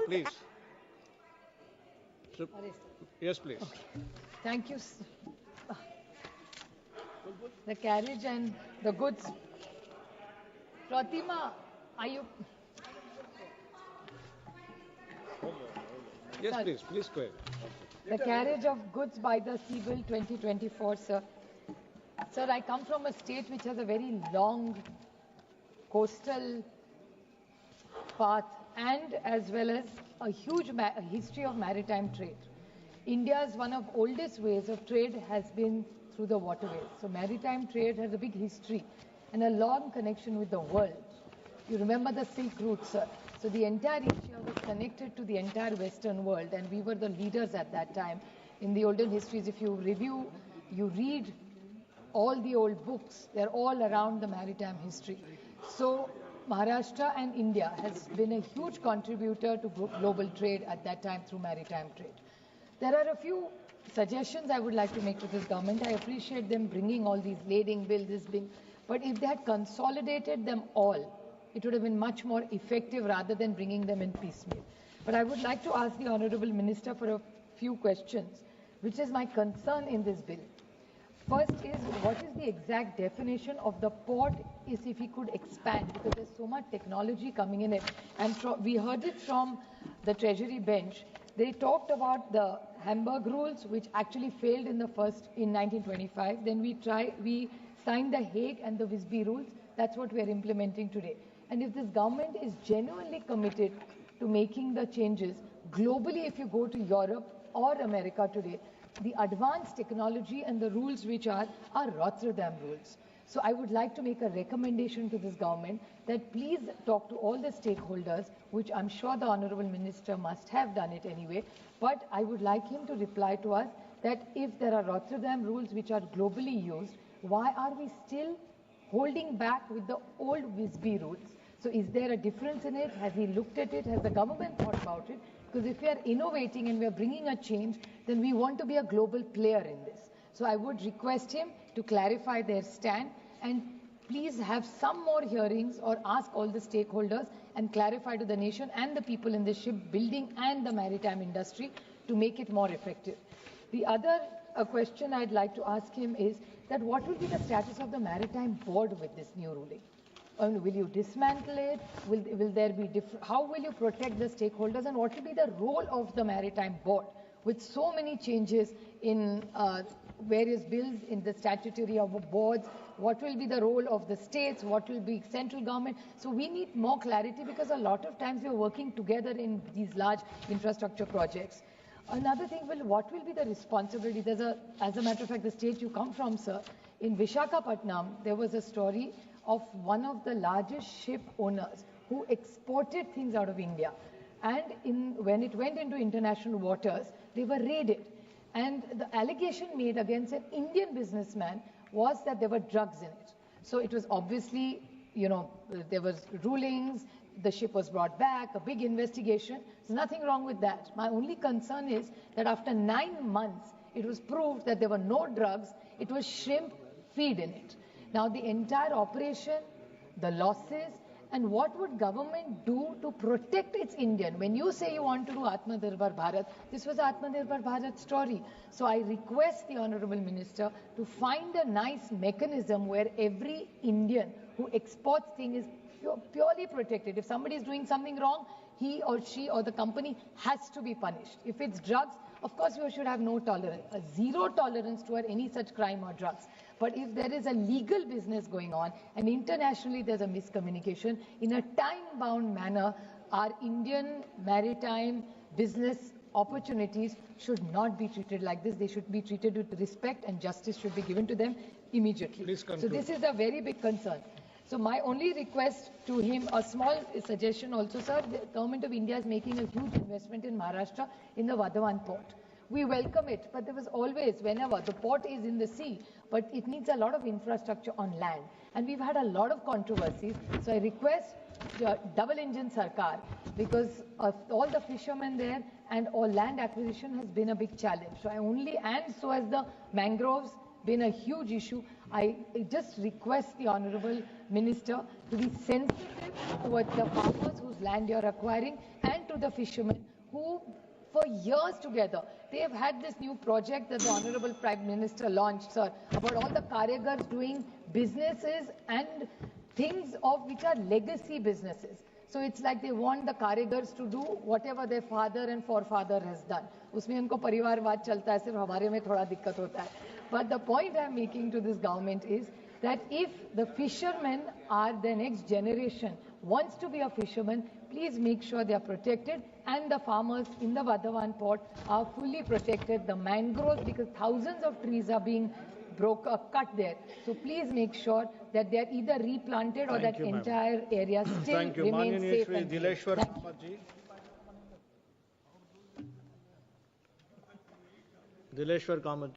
please. Sup- Yes, please. Thank you. The carriage and the goods. Pratima, are you? Yes, Sir. please. Please go ahead. The carriage of goods by the sea bill 2024, sir. Sir, I come from a state which has a very long coastal path and as well as a huge history of maritime trade. India's one of oldest ways of trade has been through the waterways. So maritime trade has a big history and a long connection with the world. You remember the Silk Route, sir. So the entire Asia was connected to the entire Western world, and we were the leaders at that time. In the olden histories, if you review, you read all the old books, they're all around the maritime history. So Maharashtra and India has been a huge contributor to global trade at that time through maritime trade. There are a few suggestions I would like to make to this government. I appreciate them bringing all these lading bills, but if they had consolidated them all, it would have been much more effective rather than bringing them in piecemeal. But I would like to ask the Honourable Minister for a few questions, which is my concern in this bill. First is, what is the exact definition of the port is if we could expand, because there's so much technology coming in it. And we heard it from the Treasury bench. They talked about the Hamburg rules, which actually failed in 1925. Then we signed the Hague and the Visby rules. That's what we are implementing today. And if this government is genuinely committed to making the changes, globally, if you go to Europe or America today, the advanced technology and the rules which are Rotterdam rules. So I would like to make a recommendation to this government that please talk to all the stakeholders, which I'm sure the Honourable Minister must have done it anyway, but I would like him to reply to us that if there are Rotterdam rules which are globally used, why are we still holding back with the old Visby rules? So is there a difference in it? Has he looked at it? Has the government thought about it? Because if we are innovating and we are bringing a change, then we want to be a global player in this. So I would request him to clarify their stand and please have some more hearings or ask all the stakeholders and clarify to the nation and the people in the shipbuilding and the maritime industry to make it more effective. The other question I'd like to ask him is that what will be the status of the maritime board with this new ruling? Will you dismantle it? Will there be different? How will you protect the stakeholders, and what will be the role of the maritime board with so many changes in various bills in the statutory of boards? What will be the role of the states? What will be central government? So we need more clarity, because a lot of times we are working together in these large infrastructure projects. Another thing, what will be the responsibility? As a matter of fact, the state you come from, sir, in Visakhapatnam, there was a story of one of the largest ship owners who exported things out of India. And when it went into international waters, they were raided. And the allegation made against an Indian businessman was that there were drugs in it. So it was obviously, there was rulings, the ship was brought back, a big investigation. There's nothing wrong with that. My only concern is that after 9 months, it was proved that there were no drugs, it was shrimp feed in it. Now the entire operation, the losses, and what would government do to protect its Indian? When you say you want to do Atmanirbhar Bharat, this was Atmanirbhar Bharat story. So I request the Honourable Minister to find a nice mechanism where every Indian who exports things is purely protected. If somebody is doing something wrong, he or she or the company has to be punished. If it's drugs, of course we should have no tolerance, a zero tolerance toward any such crime or drugs. But if there is a legal business going on and internationally there's a miscommunication, in a time-bound manner, our Indian maritime business opportunities should not be treated like this. They should be treated with respect, and justice should be given to them immediately. Please conclude. So this is a very big concern. So my only request to him, a small suggestion also, sir, the Government of India is making a huge investment in Maharashtra in the Vadhavan port. We welcome it, but there was always, whenever, the port is in the sea, but it needs a lot of infrastructure on land. And we've had a lot of controversies. So I request the double-engine Sarkar, because of all the fishermen there and all land acquisition has been a big challenge. So and so has the mangroves been a huge issue. I just request the Honourable Minister to be sensitive towards the farmers whose land you're acquiring and to the fishermen who, for years together, they have had this new project that the Honorable Prime Minister launched, sir, about all the Karigars doing businesses and things of which are legacy businesses. So it's like they want the Karigars to do whatever their father and forefather has done. उसमें उनको परिवारवाद चलता है, सिर्फ हमारे में थोड़ा दिक्कत होता है. But the point I'm making to this government is that if the fishermen are the next generation, wants to be a fisherman, please make sure they are protected, and the farmers in the Vadhavan port are fully protected. The mangroves, because thousands of trees are being cut there. So please make sure that they are either replanted or that entire area still remains safe and clean. Dileshwar Kamath.